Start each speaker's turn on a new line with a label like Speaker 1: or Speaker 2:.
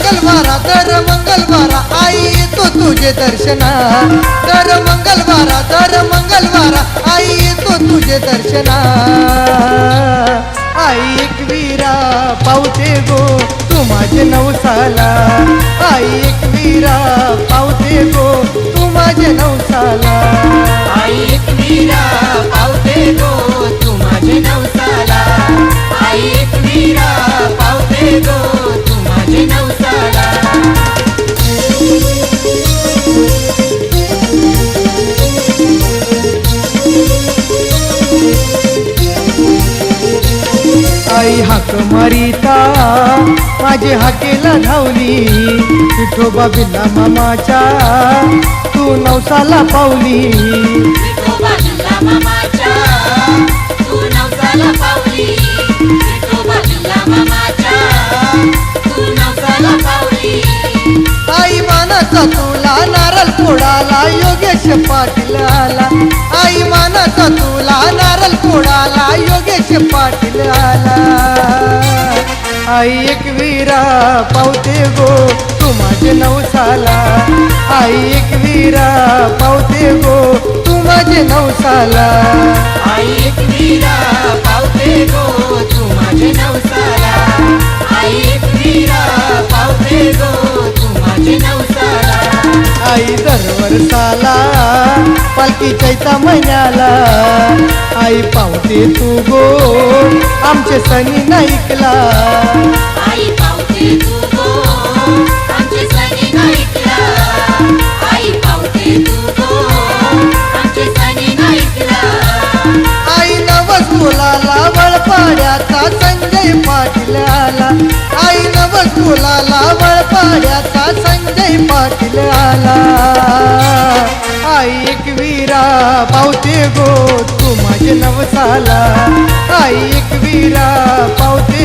Speaker 1: मंगलवारा दर मंगलवारा आई येतो तुझे दर्शना दर मंगलवारा आई येतो तुझे दर्शना आई एकवीरा पावते गो तू माझे नवसाला आई एकवीरा पावते गो तू माझे नवसाला
Speaker 2: आई एकवीरा पावते गो तू माझे नवसाला आई एकवीरा पावते गो तू माझे नवसाला
Speaker 1: आई हाक मारिता माझे हाकेला धावली विठोबा बिल्ला मामाच्या तू नवसाला पावली
Speaker 2: विठोबा बिल्ला मामाच्या तू नवसाला पावली विठोबा बिल्ला मामाच्या तू नवसाला पावली
Speaker 1: आई मानाचा तुला नारळ फोडाला योगेश पाटील आला आई मानाचा तुला नारळ फोडाला योगेश पाटील आला आई एकवीरा पावते गो तू माझे नवसाला आई एकवीरा पावते गो तू माझे नवसाला
Speaker 2: आई एकवीरा पावते गो तू माझे नवसाला आई एकवीरा पावते गो तू माझे नवसाला
Speaker 1: आई दर वर्षाला पालखी चैता महिन्याला आई पावते तू गो आमचे सणी नाईकला
Speaker 2: आई पावते तू गो आमचे सणी नाईकला आई पावते तू गो आमचे सणी नाईकला
Speaker 1: आई नवस मुलाला वळपाड्याचा संजय पाटील आला आई नवस मुलाला वळपाड्याचा संजय पाटील आला आई एकवीरा पावते गो तू माझे नवसाला आई एकवीरा पावते